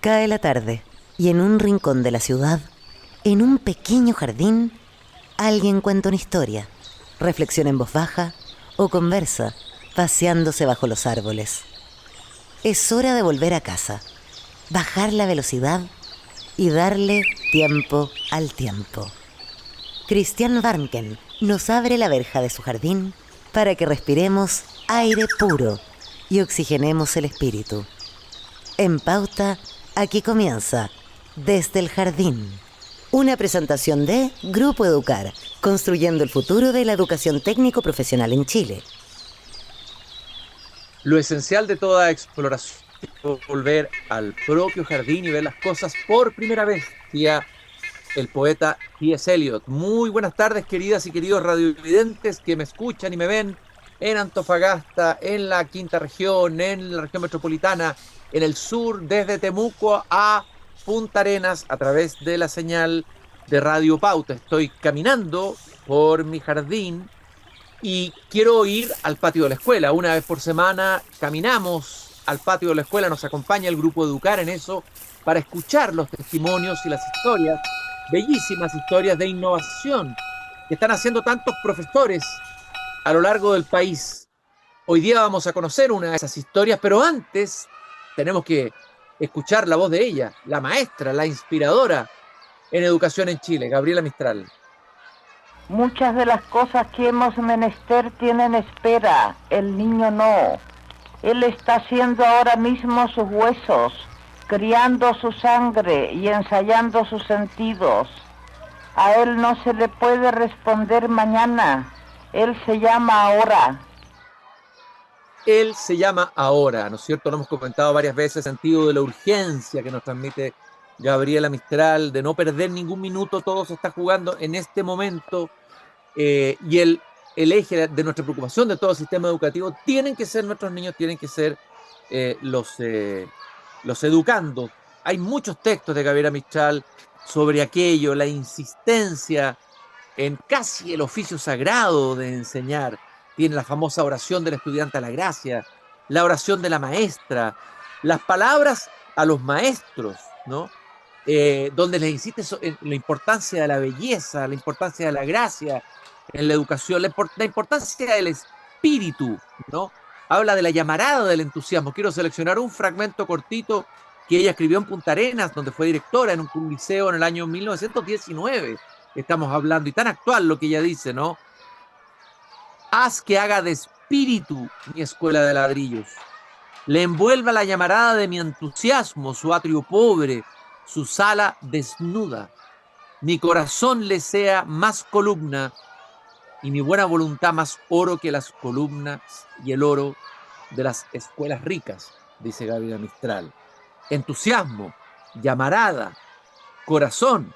Cae la tarde y en un rincón de la ciudad, en un pequeño jardín, alguien cuenta una historia, reflexiona en voz baja o conversa, paseándose bajo los árboles. Es hora de volver a casa, bajar la velocidad y darle tiempo al tiempo. Christian Warnken nos abre la verja de su jardín para que respiremos aire puro y oxigenemos el espíritu. En Pauta, aquí comienza Desde el Jardín. Una presentación de Grupo Educar, construyendo el futuro de la educación técnico-profesional en Chile. Lo esencial de toda exploración es volver al propio jardín y ver las cosas por primera vez, decía el poeta T.S. Eliot. Muy buenas tardes, queridas y queridos radiovidentes que me escuchan y me ven en Antofagasta, en la quinta región, en la región metropolitana, en el sur, desde Temuco a Punta Arenas, a través de la señal de Radio Pauta. Estoy caminando por mi jardín y quiero ir al patio de la escuela. Una vez por semana caminamos al patio de la escuela, nos acompaña el Grupo Educar en eso, para escuchar los testimonios y las historias, bellísimas historias de innovación que están haciendo tantos profesores a lo largo del país. Hoy día vamos a conocer una de esas historias, pero antes tenemos que escuchar la voz de ella, la maestra, la inspiradora en educación en Chile, Gabriela Mistral. Muchas de las cosas que hemos menester tienen espera, el niño no. Él está haciendo ahora mismo sus huesos, criando su sangre y ensayando sus sentidos. A él no se le puede responder mañana, él se llama ahora. Él se llama ahora, ¿no es cierto? Lo hemos comentado varias veces, el sentido de la urgencia que nos transmite Gabriela Mistral, de no perder ningún minuto, todo se está jugando en este momento, y el eje de nuestra preocupación de todo el sistema educativo tienen que ser nuestros niños, tienen que ser los educandos. Hay muchos textos de Gabriela Mistral sobre aquello, la insistencia en casi el oficio sagrado de enseñar. Tiene la famosa oración del estudiante a la gracia, la oración de la maestra, las palabras a los maestros, ¿no? Donde les insiste en la importancia de la belleza, la importancia de la gracia en la educación, la importancia del espíritu, ¿no? Habla de la llamarada del entusiasmo. Quiero seleccionar un fragmento cortito que ella escribió en Punta Arenas, donde fue directora en un liceo en el año 1919. Estamos hablando, y tan actual lo que ella dice, ¿no? Haz que haga de espíritu mi escuela de ladrillos. Le envuelva la llamarada de mi entusiasmo, su atrio pobre, su sala desnuda. Mi corazón le sea más columna y mi buena voluntad más oro que las columnas y el oro de las escuelas ricas, dice Gabriela Mistral. Entusiasmo, llamarada, corazón,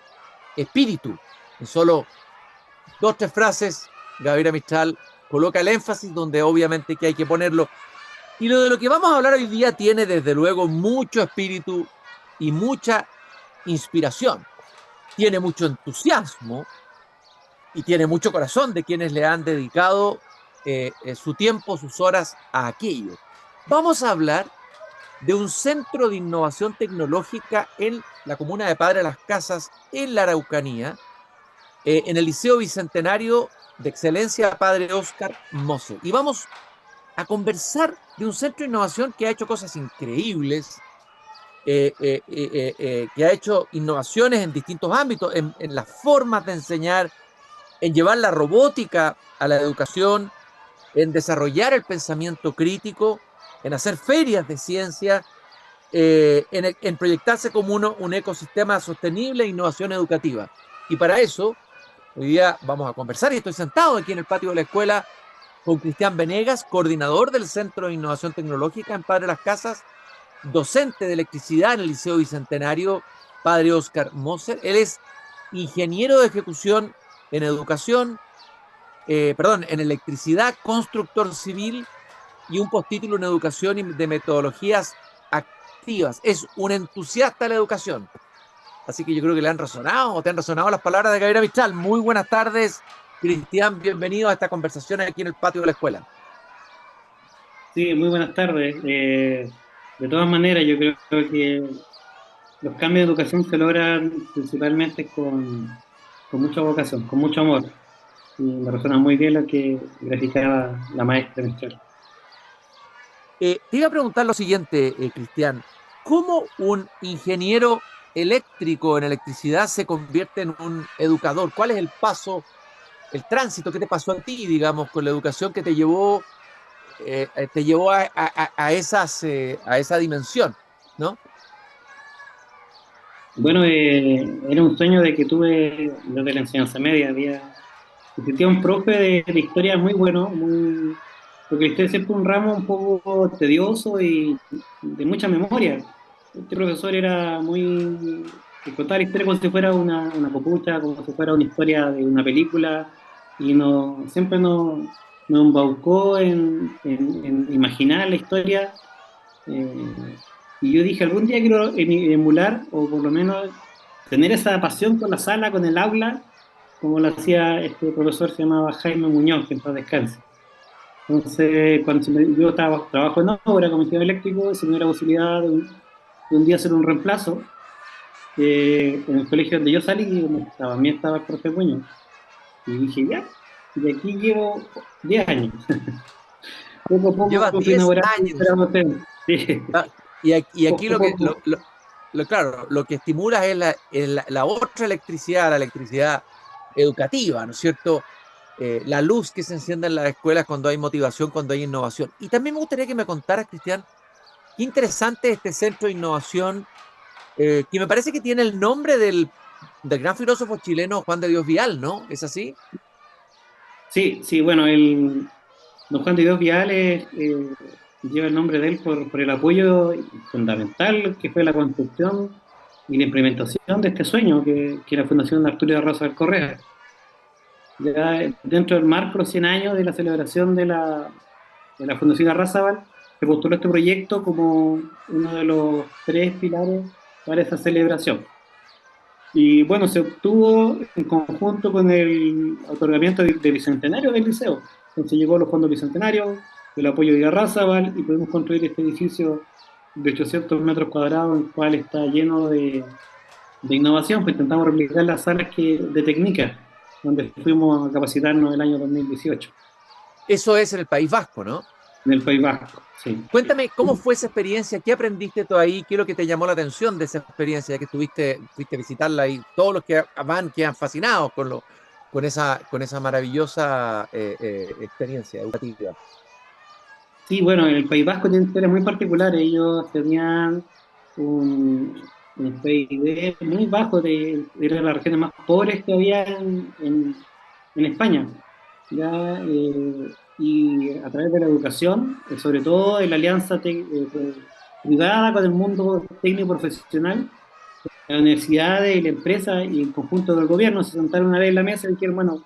espíritu. En solo 2-3 frases, Gabriela Mistral coloca el énfasis donde obviamente que hay que ponerlo. Y lo de lo que vamos a hablar hoy día tiene desde luego mucho espíritu y mucha inspiración. Tiene mucho entusiasmo y tiene mucho corazón de quienes le han dedicado su tiempo, sus horas a aquello. Vamos a hablar de un centro de innovación tecnológica en la comuna de Padre Las Casas, en la Araucanía, en el Liceo Bicentenario de Excelencia Padre Óscar Moser. Y vamos a conversar de un centro de innovación que ha hecho cosas increíbles, que ha hecho innovaciones en distintos ámbitos, en las formas de enseñar, en llevar la robótica a la educación, en desarrollar el pensamiento crítico, en hacer ferias de ciencia, en proyectarse como un ecosistema sostenible e innovación educativa. Y para eso, hoy día vamos a conversar, y estoy sentado aquí en el patio de la escuela con Cristian Venegas, coordinador del Centro de Innovación Tecnológica en Padre Las Casas, docente de electricidad en el Liceo Bicentenario Padre Óscar Moser. Él es ingeniero de ejecución en educación, en electricidad, constructor civil y un postítulo en educación y de metodologías activas. Es un entusiasta de la educación. Así que yo creo que le han resonado, o te han resonado las palabras de Gabriela Mistral. Muy buenas tardes, Cristian. Bienvenido a esta conversación aquí en el patio de la escuela. Sí, muy buenas tardes. De todas maneras, yo creo que los cambios de educación se logran principalmente con mucha vocación, con mucho amor. Y me resuena muy bien lo que graficaba la maestra Mistral. Te iba a preguntar lo siguiente, Cristian. ¿Cómo un ingeniero eléctrico en electricidad se convierte en un educador? ¿Cuál es el paso, el tránsito que te pasó a ti, digamos, con la educación que te llevó a esa dimensión, ¿no? Bueno, era un sueño de que tuve desde la enseñanza media. Existía un profe de historia muy bueno, porque la historia es siempre un ramo un poco tedioso y de mucha memoria. Este profesor era que contaba la historia como si fuera una copucha, como si fuera una historia de una película, y siempre nos embaucó en imaginar la historia. Y yo dije, algún día quiero emular, o por lo menos tener esa pasión con la sala, con el aula, como lo hacía este profesor, se llamaba Jaime Muñoz, que en paz descanse. Entonces, yo trabajo en obra como ingeniero eléctrico, se me dio la posibilidad de un día hacer un reemplazo en el colegio donde yo salí, donde también estaba el profe Muñoz. Y dije, ya, y aquí llevo 10 años. Poco a Llevas poco fui 10 inaugurando años. era docente. Sí. Ah, y aquí Poco a poco. claro, lo que estimula es la otra electricidad, la electricidad educativa, ¿no es cierto? La luz que se enciende en las escuelas cuando hay motivación, cuando hay innovación. Y también me gustaría que me contaras, Cristian, qué interesante este centro de innovación, que me parece que tiene el nombre del gran filósofo chileno Juan de Dios Vial, ¿no? ¿Es así? Sí, sí, bueno, don Juan de Dios Viales lleva el nombre de él por el apoyo fundamental que fue la construcción y la implementación de este sueño que la Fundación Arturo de Rosa del Correa. Ya dentro del marco de los 100 años de la celebración de la Fundación Arrázaval, se postuló este proyecto como uno de los 3 pilares para esa celebración. Y bueno, se obtuvo en conjunto con el otorgamiento de bicentenario del liceo. Entonces llegó los fondos bicentenarios, el apoyo de Arrázaval y pudimos construir este edificio de 800 metros cuadrados, el cual está lleno de innovación, pues intentamos replicar las salas de técnica, donde fuimos a capacitarnos el año 2018, Eso es en el País Vasco, ¿no? en el País Vasco. Sí. Cuéntame, ¿cómo fue esa experiencia? ¿Qué aprendiste tú ahí? ¿Qué es lo que te llamó la atención de esa experiencia, ya que fuiste a visitarla y todos los que van quedan fascinados con esa maravillosa experiencia educativa? Sí, bueno, el País Vasco tiene historias muy particulares. Ellos tenían un PIB muy bajo, era de las regiones más pobres que había en España. ¿Ya? Y a través de la educación, sobre todo de la alianza privada con el mundo técnico profesional, las universidades y la empresa y el conjunto del gobierno se sentaron una vez en la mesa y dijeron, bueno,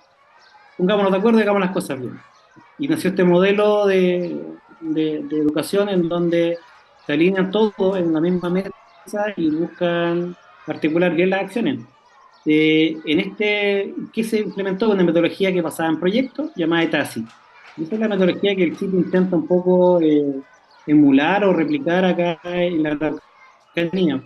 pongámonos de acuerdo y hagamos las cosas bien. Y nació este modelo de educación en donde se alinean todos en la misma mesa y buscan articular bien las acciones. ¿Qué se implementó? Una metodología que basada en proyectos llamada ETASI. Y esa es la metodología que el sitio intenta un poco emular o replicar acá en la Araucanía,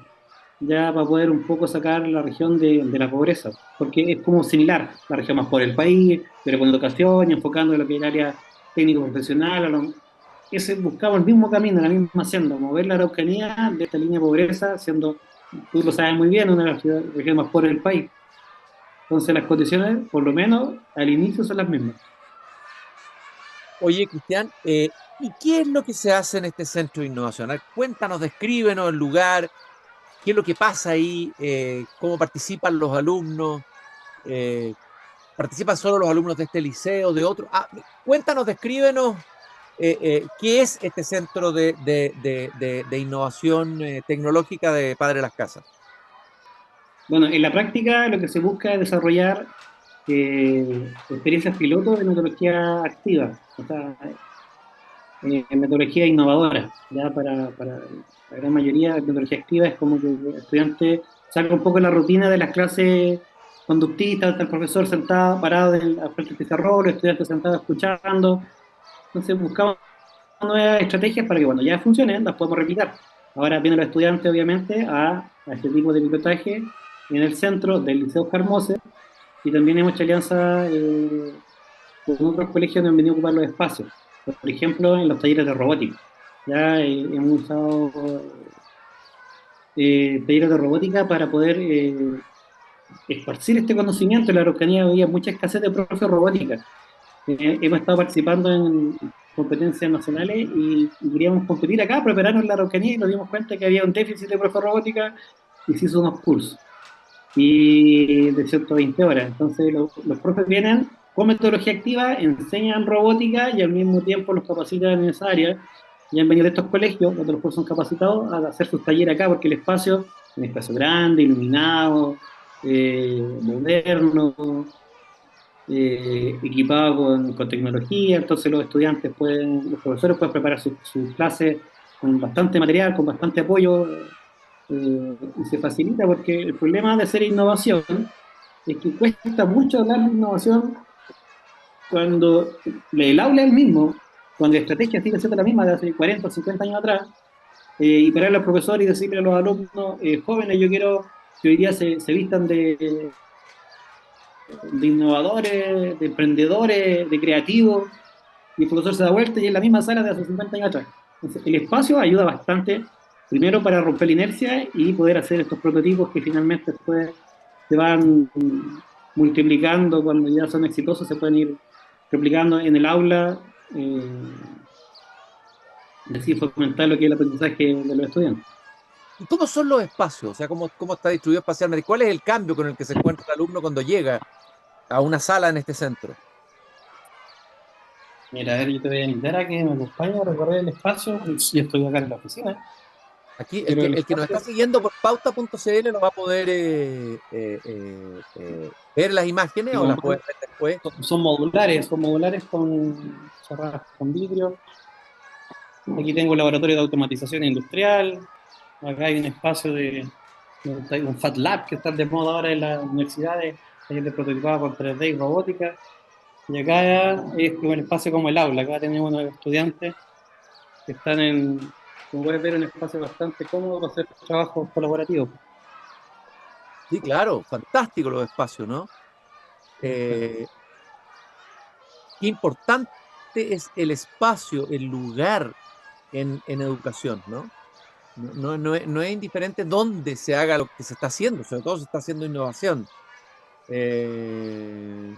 ya para poder un poco sacar la región de la pobreza, porque es como similar, la región más pobre del país, pero con educación y enfocando en lo que es el área técnico-profesional. Buscamos el mismo camino, la misma senda, mover la Araucanía de esta línea de pobreza, siendo, tú lo sabes muy bien, una de las regiones más pobres del país. Entonces las condiciones, por lo menos al inicio, son las mismas. Oye, Cristian, ¿y qué es lo que se hace en este centro de innovación? Cuéntanos, descríbenos el lugar, qué es lo que pasa ahí, cómo participan los alumnos, eh, participan solo los alumnos de este liceo, de otro. Cuéntanos, descríbenos qué es este centro de innovación tecnológica de Padre Las Casas. Bueno, en la práctica lo que se busca es desarrollar experiencias piloto de metodología activa, o sea, metodología innovadora. Ya para la gran mayoría de metodología activa es como que el estudiante salga un poco de la rutina de las clases conductistas, está el profesor sentado, parado al frente del pizarrón, los estudiantes sentados escuchando. Entonces buscamos nuevas estrategias para que cuando ya funcionen las podamos replicar. Ahora vienen los estudiantes, obviamente, a este tipo de pilotaje en el centro del Liceo Jarmose, y también hemos hecho alianza con otros colegios que han venido a ocupar los espacios. Por ejemplo, en los talleres de robótica. Ya hemos usado talleres de robótica para poder esparcir este conocimiento. En la Araucanía había mucha escasez de profes de robótica. Hemos estado participando en competencias nacionales y queríamos competir acá, prepararnos en la Araucanía, y nos dimos cuenta que había un déficit de profes de robótica y se hizo unos cursos y de 120 horas. Entonces los profes vienen con metodología activa, enseñan robótica y al mismo tiempo los capacitan en esa área. Y han venido de estos colegios, donde los profes son capacitados, a hacer sus talleres acá, porque el espacio es un espacio grande, iluminado, moderno, equipado con tecnología. Entonces los profesores pueden preparar sus clases con bastante material, con bastante apoyo, y se facilita, porque el problema de hacer innovación es que cuesta mucho hablar de innovación cuando el aula es el mismo, cuando la estrategia sigue siendo la misma de hace 40 o 50 años atrás, y pararle al profesor y decirle a los alumnos jóvenes, yo quiero que hoy día se vistan de innovadores, de emprendedores, de creativos, y el profesor se da vuelta y es la misma sala de hace 50 años atrás. Entonces, el espacio ayuda bastante, primero para romper la inercia y poder hacer estos prototipos que finalmente después se van multiplicando. Cuando ya son exitosos se pueden ir replicando en el aula, y así fomentar lo que es el aprendizaje de los estudiantes. ¿Y cómo son los espacios? O sea, ¿cómo está distribuido espacialmente? ¿Cuál es el cambio con el que se encuentra el alumno cuando llega a una sala en este centro? Mira, a ver, yo te voy a invitar a que me acompañe a recorrer el espacio. Sí, estoy acá en la oficina. Aquí, Pero el el que nos espacio, está siguiendo por pauta.cl lo va a poder ver las imágenes o las puede ver después. son modulares con cerradas con vidrio. Aquí tengo un laboratorio de automatización industrial. Acá hay un espacio hay un Fat Lab que está de moda ahora en las universidades, taller de prototipado con 3D y robótica. Y acá es como el espacio como el aula. Acá tenemos unos estudiantes que están como puedes ver, un espacio bastante cómodo para hacer trabajos colaborativos. Sí, claro, fantástico los espacios, ¿no? Qué importante es el espacio, el lugar en educación, ¿no? No es indiferente dónde se haga lo que se está haciendo, sobre todo se está haciendo innovación. Eh,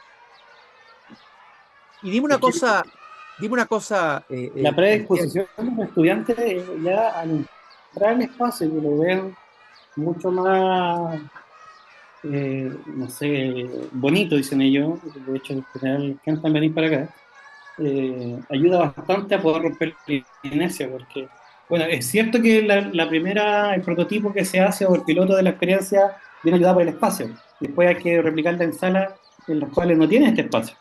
y dime una cosa, La Cristian. predisposición de los estudiantes ya al entrar al espacio, que lo ven mucho más, no sé, bonito, dicen ellos. De hecho, en general intentan venir para acá. Ayuda bastante a poder romper la inercia, porque, bueno, es cierto que el prototipo que se hace o el piloto de la experiencia viene ayudado por el espacio. Después hay que replicarla en salas en las cuales no tiene este espacio.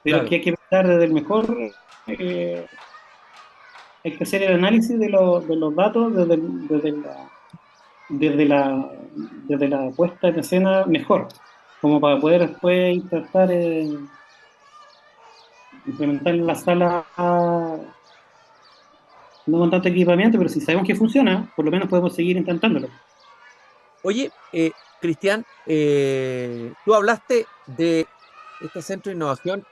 Pero Claro. que hay que pensar desde el mejor, eh, hay que hacer el análisis de los datos desde la, desde la puesta en escena mejor, como para poder después intentar implementar en la sala, no con tanto equipamiento, pero si sabemos que funciona, por lo menos podemos seguir intentándolo. Oye, Cristian, tú hablaste de este centro de innovación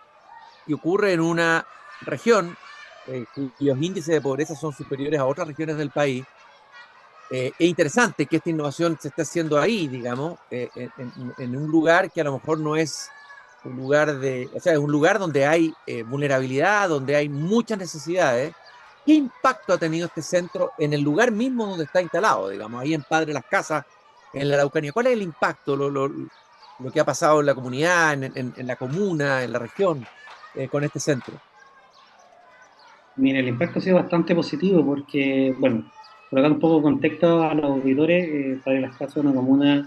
que ocurre en una región cuyos índices de pobreza son superiores a otras regiones del país. Es interesante que esta innovación se esté haciendo ahí, digamos, en un lugar que a lo mejor no es un lugar o sea, es un lugar donde hay vulnerabilidad, donde hay muchas necesidades. ¿Qué impacto ha tenido este centro en el lugar mismo donde está instalado, digamos, ahí en Padre Las Casas, en la Araucanía? ¿Cuál es el impacto, lo que ha pasado en la comunidad, en la comuna, en la región, con este centro? Mira, el impacto ha sido bastante positivo porque, bueno, por acá un poco de contexto a los auditores, para las casas una comuna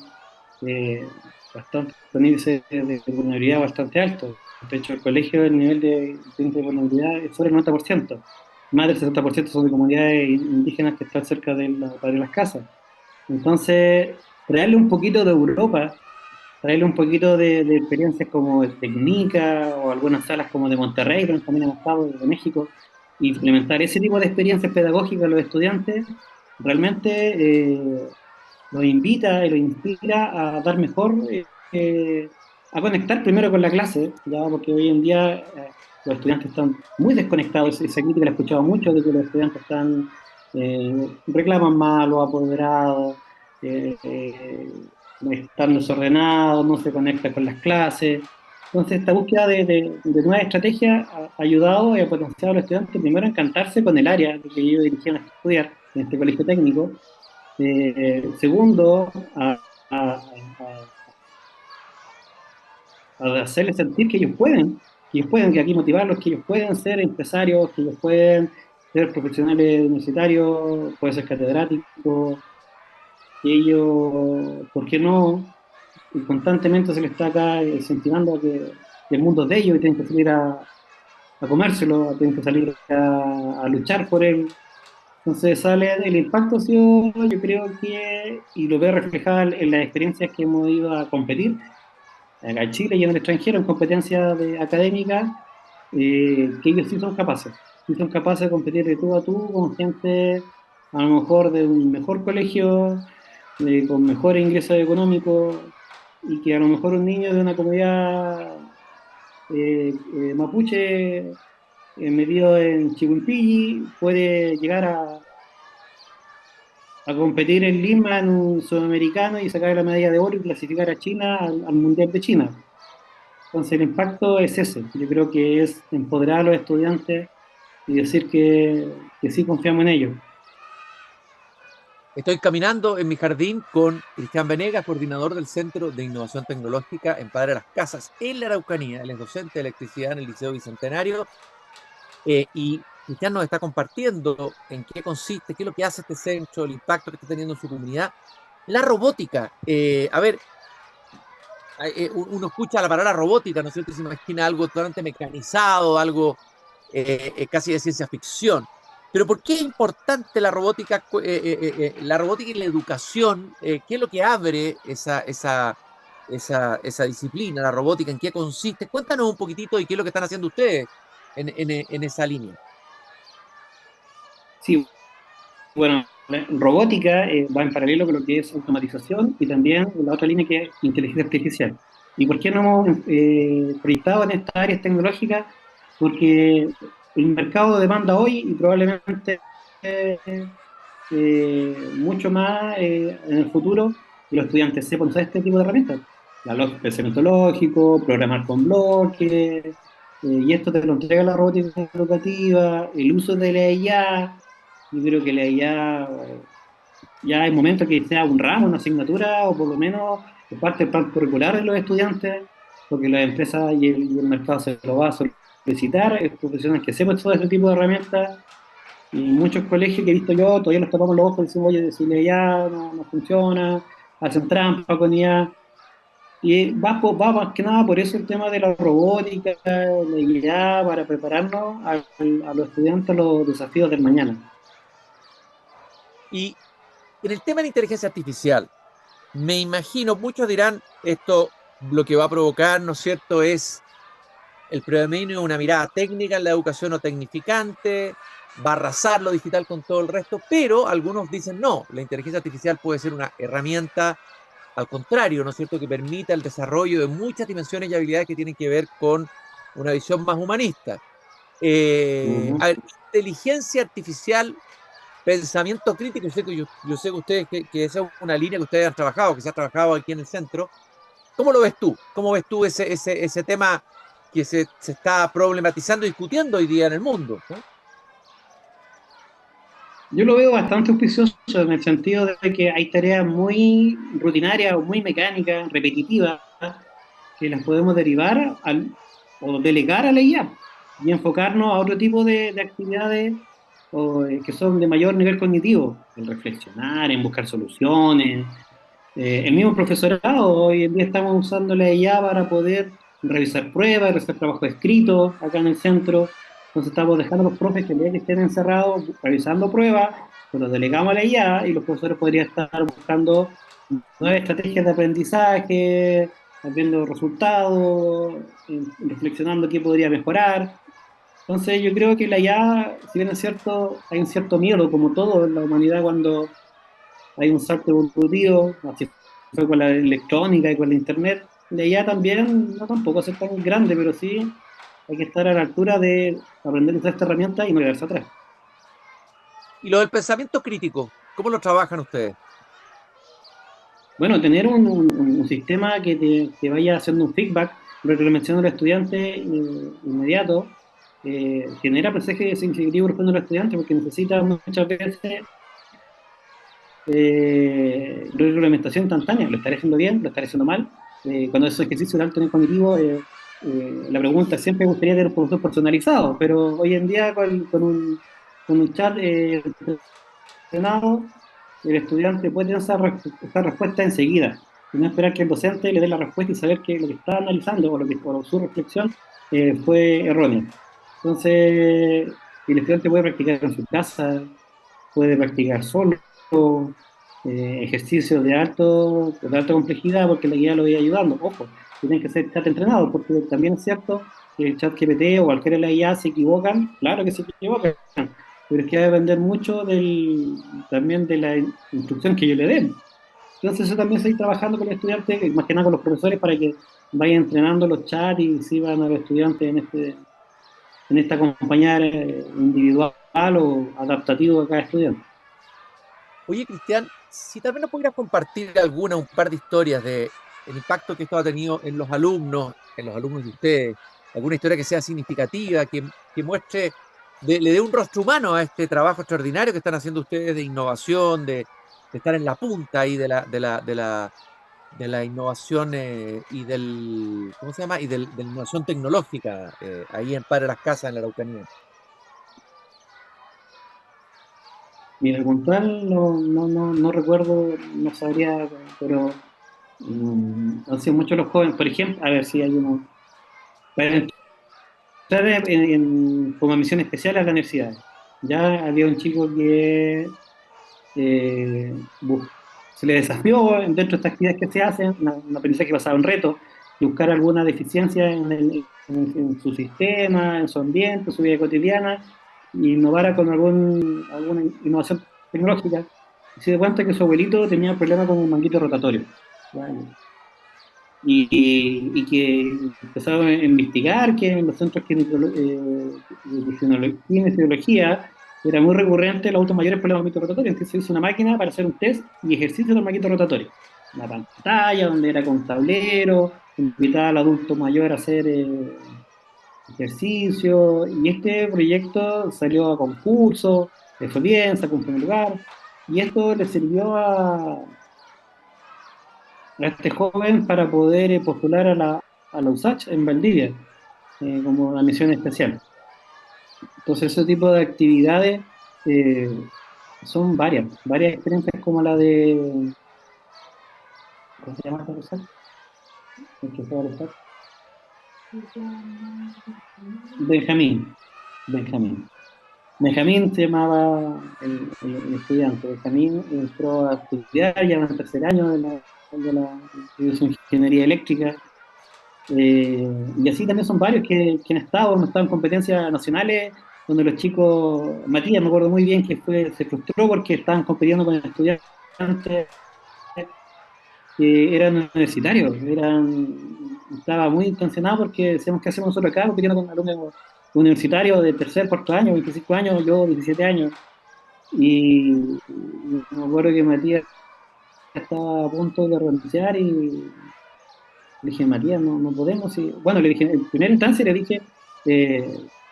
eh, bastante, con índice de vulnerabilidad bastante alto. De hecho, el colegio, el nivel de índice de vulnerabilidad es sobre el 90%. Más del 70% son de comunidades indígenas que están cerca de las casas. Entonces, traerle un poquito de Europa, traerle un poquito de experiencias como de Tecnica o algunas salas como de Monterrey, pero también hemos estado de México, implementar ese tipo de experiencias pedagógicas a los estudiantes, realmente los invita y los inspira a dar mejor, a conectar primero con la clase, ya porque hoy en día los estudiantes están muy desconectados. Esa crítica la he escuchado mucho, de que los estudiantes reclaman más a los apoderados, están desordenados, no se conectan con las clases. Entonces, esta búsqueda de nuevas estrategias ha ayudado y ha potenciado a los estudiantes primero a encantarse con el área que ellos dirigían a estudiar en este colegio técnico. Segundo, a- a hacerles sentir que ellos pueden, que aquí motivarlos, que ellos pueden ser empresarios, que ellos pueden ser profesionales universitarios, pueden ser catedráticos, que ellos, ¿por qué no? Y constantemente se les está acá incentivando a que el mundo es de ellos y tienen que salir a comérselo, tienen que salir a luchar por él. Entonces sale el impacto ha sido, yo creo que, y lo veo reflejado en las experiencias que hemos ido a competir, acá en Chile y en el extranjero, en competencias académicas, que ellos sí son capaces de competir de tú a tú con gente a lo mejor de un mejor colegio, con mejores ingresos económicos, y que a lo mejor un niño de una comunidad mapuche metido en Chihuimpilli puede llegar a competir en Lima en un sudamericano y sacar la medalla de oro y clasificar a China al Mundial de China. Entonces el impacto es ese. Yo creo que es empoderar a los estudiantes y decir que sí confiamos en ellos. Estoy caminando en mi jardín con Cristian Venegas, coordinador del Centro de Innovación Tecnológica en Padre Las Casas, en la Araucanía. Él es docente de electricidad en el Liceo Bicentenario. Y Cristian nos está compartiendo en qué consiste, qué es lo que hace este centro, el impacto que está teniendo en su comunidad. La robótica, a ver, uno escucha la palabra robótica, ¿no es cierto? Y se imagina algo totalmente mecanizado, algo casi de ciencia ficción. Pero ¿por qué es importante la robótica y la educación? ¿Qué es lo que abre esa disciplina, la robótica? ¿En qué consiste? Cuéntanos un poquitito y qué es lo que están haciendo ustedes en esa línea. Sí, bueno, la robótica va en paralelo con lo que es automatización y también la otra línea que es inteligencia artificial. ¿Y por qué no hemos proyectado en estas áreas tecnológicas? Porque el mercado demanda hoy y probablemente mucho más en el futuro que los estudiantes sepan usar este tipo de herramientas. Pensamiento lógico, programar con bloques, y esto te lo entrega la robótica educativa, el uso de la IA. Yo creo que la IA ya es momento que sea un ramo, una asignatura, o por lo menos de parte del plan curricular de los estudiantes, porque las empresas y el mercado se lo va a solicitar, profesionales que sepan todo este tipo de herramientas. Y muchos colegios que he visto yo, todavía nos tapamos los ojos y decimos, oye, decirle ya no funciona, hacen trampa con IA. Y va más que nada por eso el tema de la robótica, la IA, para prepararnos a los estudiantes a los desafíos del mañana. Y en el tema de inteligencia artificial, me imagino, muchos dirán, esto lo que va a provocar, ¿no es cierto?, es el predominio de una mirada técnica en la educación o tecnificante, va a arrasar lo digital con todo el resto, pero algunos dicen no, la inteligencia artificial puede ser una herramienta, al contrario, ¿no es cierto?, que permita el desarrollo de muchas dimensiones y habilidades que tienen que ver con una visión más humanista. Ujú. A ver, inteligencia artificial, pensamiento crítico, yo sé que ustedes, que esa es una línea que ustedes han trabajado, que se ha trabajado aquí en el centro. ¿Cómo lo ves tú? ¿Cómo ves tú ese tema que se está problematizando y discutiendo hoy día en el mundo, ¿no? Yo lo veo bastante auspicioso en el sentido de que hay tareas muy rutinarias o muy mecánicas, repetitivas, que las podemos derivar o delegar a la IA y enfocarnos a otro tipo de actividades que son de mayor nivel cognitivo, en reflexionar, en buscar soluciones. El mismo profesorado, hoy en día estamos usando la IA para poder revisar pruebas, revisar trabajos escritos acá en el centro. Entonces estamos dejando a los profes que en vez de que estén encerrados revisando pruebas, pues los delegamos a la IA y los profesores podrían estar buscando nuevas estrategias de aprendizaje, viendo resultados, reflexionando qué podría mejorar. Entonces yo creo que la IA, si bien es cierto, hay un cierto miedo, como todo en la humanidad cuando hay un salto evolutivo, así fue con la electrónica y con la internet, la IA también no tampoco es tan grande, pero sí hay que estar a la altura de aprender a usar esta herramienta y no quedarse atrás. Y lo del pensamiento crítico, ¿cómo lo trabajan ustedes? Bueno, tener un sistema que te vaya haciendo un feedback, retroalimentación del estudiante inmediato, genera aprendizaje significativo responde al estudiante porque necesita muchas veces retroalimentación instantánea. Lo estaré haciendo bien, lo estaré haciendo mal. Cuando es ejercicio de alto nivel cognitivo, la pregunta siempre me gustaría tener un profesor personalizado, pero hoy en día con un chat entrenado, el estudiante puede tener esa respuesta enseguida, y no esperar que el docente le dé la respuesta y saber que lo que está analizando o su reflexión fue errónea. Entonces, el estudiante puede practicar en su casa, puede practicar solo, ejercicios de alta complejidad porque la guía lo va ayudando. Ojo, tienen que ser chat entrenados porque también es cierto que el chat GPT o cualquiera de la IA se equivocan, claro que se equivocan, pero es que va a depender mucho también de la instrucción que yo le dé. Entonces eso también se está trabajando con los estudiantes, más que nada con los profesores, para que vayan entrenando los chats y sigan a los estudiantes en esta acompañar individual o adaptativo a cada estudiante. Oye, Cristian, si también nos pudieras compartir alguna, un par de historias de el impacto que esto ha tenido en los alumnos de ustedes, alguna historia que sea significativa, que muestre, le dé un rostro humano a este trabajo extraordinario que están haciendo ustedes de innovación, de estar en la punta ahí de la innovación y del, ¿cómo se llama? De la innovación tecnológica ahí en Padre Las Casas, en la Araucanía. Mira, puntual no recuerdo, no sabría, pero han sido muchos los jóvenes. Por ejemplo, a ver si hay uno. Para entrar como misión especial a la universidad, ya había un chico que eh, bus- se le desafió dentro de estas actividades que se hacen, un aprendizaje basado en retos, y buscar alguna deficiencia en su sistema, en su ambiente, en su vida cotidiana, y innovara con alguna innovación tecnológica. Y se dio cuenta que su abuelito tenía un problema con un manguito rotatorio. ¿Ya? Y que empezaron a investigar que en los centros de kinesiología era muy recurrente los autos mayores por el manguito rotatorio. Entonces se hizo una máquina para hacer un test y ejercicio del manguito rotatorio. Una pantalla donde era con tablero, invitaba al adulto mayor a hacer ejercicio. Y este proyecto salió a concurso, le fue bien, sacó un primer lugar. Y esto le sirvió a este joven para poder postular a la USACH en Valdivia como una misión especial. Entonces, ese tipo de actividades son varias experiencias como la de, ¿cómo se llama esta USACH? El que fue a la USACH. Benjamín, Benjamín. Benjamín se llamaba el estudiante. Benjamín entró a estudiar ya en el tercer año de la ingeniería eléctrica. Y así también son varios que han estado en competencias nacionales, donde los chicos, Matías me acuerdo muy bien que se frustró porque estaban compitiendo con estudiantes que eran universitarios, estaba muy intencionado porque decíamos que hacemos nosotros acá compitiendo con alumnos universitarios de tercer, cuarto año, 25 años, yo 17 años, y me acuerdo que Matías estaba a punto de renunciar y le dije, Matías, no podemos. Bueno, le dije, en primera instancia le dije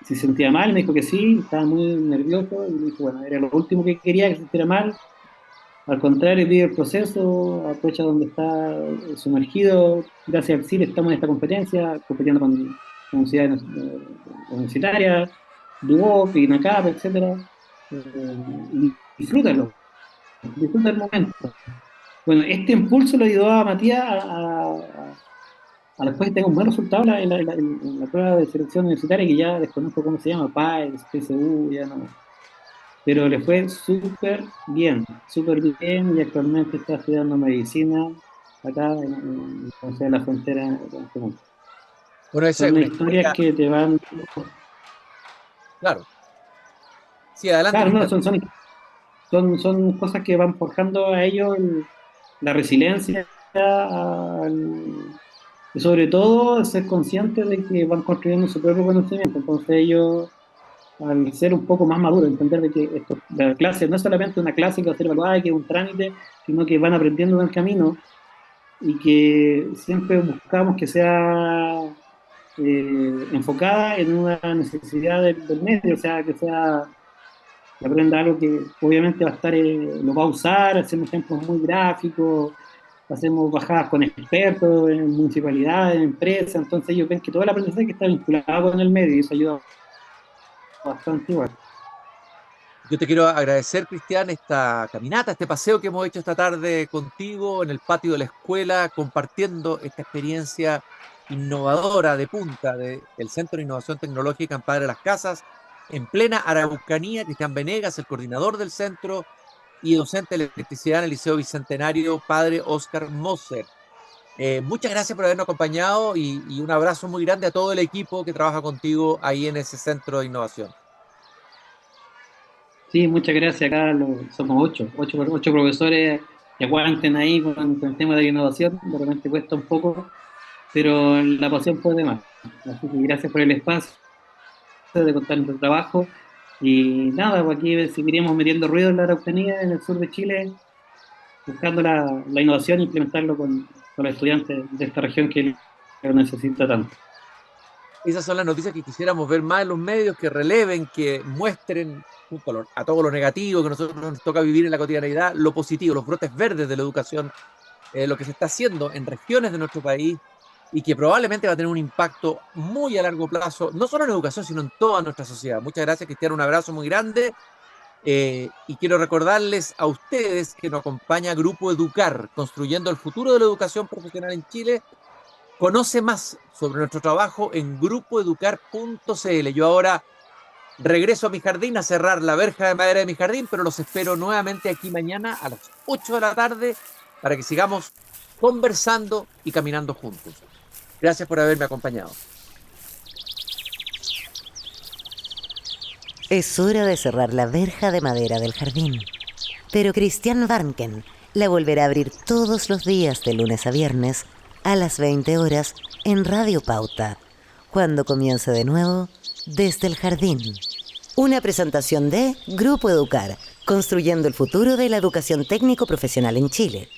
si se sentía mal, me dijo que sí, estaba muy nervioso, y me dijo, bueno, era lo último que quería, que se sintiera mal. Al contrario, vive el proceso, aprovecha donde está sumergido. Gracias al CIR estamos en esta competencia, compitiendo con universidades universitarias, DUOC, INACAP, etcétera. Y disfruta el momento. Bueno, este impulso le ayudó a Matías a después tenga un buen resultado en la prueba de selección universitaria, que ya desconozco cómo se llama, PAES, PSU, ya no. Pero le fue súper bien, y actualmente está estudiando medicina acá en la Universidad de la Frontera. Bueno, esa es Son una historias historia, que te van. Claro. Sí, adelante, Claro, no, Cristian. son cosas que van forjando a ellos la resiliencia y sobre todo ser conscientes de que van construyendo su propio conocimiento. Entonces ellos, al ser un poco más maduros, entender de que la clase no es solamente una clase que va a ser evaluada, que es un trámite, sino que van aprendiendo en el camino y que siempre buscamos que sea enfocada en una necesidad del medio, o sea, que aprenda algo que obviamente va a estar, lo va a usar, hacemos ejemplos muy gráficos, hacemos bajadas con expertos en municipalidades, en empresas, entonces ellos ven que todo el aprendizaje está vinculado con el medio y eso ayuda bastante igual. Yo te quiero agradecer, Cristian, esta caminata, este paseo que hemos hecho esta tarde contigo en el patio de la escuela, compartiendo esta experiencia innovadora de punta del Centro de Innovación Tecnológica en Padre Las Casas, en plena Araucanía. Cristian Venegas, el coordinador del centro y docente de electricidad en el Liceo Bicentenario, Padre Oscar Moser. Muchas gracias por habernos acompañado y un abrazo muy grande a todo el equipo que trabaja contigo ahí en ese centro de innovación. Sí, muchas gracias. Acá somos ocho profesores que aguanten ahí con el tema de la innovación. De repente cuesta un poco, pero la pasión puede más. Así que gracias por el espacio de contar nuestro trabajo. Y nada, pues aquí seguiríamos metiendo ruido en la Araucanía, en el sur de Chile, buscando la innovación e implementarlo con los estudiantes de esta región que lo necesita tanto. Esas son las noticias que quisiéramos ver más en los medios, que releven, que muestren junto a todo lo negativo que nosotros nos toca vivir en la cotidianidad, lo positivo, los brotes verdes de la educación, lo que se está haciendo en regiones de nuestro país y que probablemente va a tener un impacto muy a largo plazo, no solo en educación, sino en toda nuestra sociedad. Muchas gracias, Cristian, un abrazo muy grande. Y quiero recordarles a ustedes que nos acompaña Grupo Educar, construyendo el futuro de la educación profesional en Chile. Conoce más sobre nuestro trabajo en grupoeducar.cl. Yo ahora regreso a mi jardín a cerrar la verja de madera de mi jardín, pero los espero nuevamente aquí mañana a las 8 de la tarde para que sigamos conversando y caminando juntos. Gracias por haberme acompañado. Es hora de cerrar la verja de madera del jardín. Pero Cristian Warnken la volverá a abrir todos los días de lunes a viernes a las 20 horas en Radio Pauta, cuando comience de nuevo Desde el Jardín. Una presentación de Grupo Educar, construyendo el futuro de la educación técnico-profesional en Chile.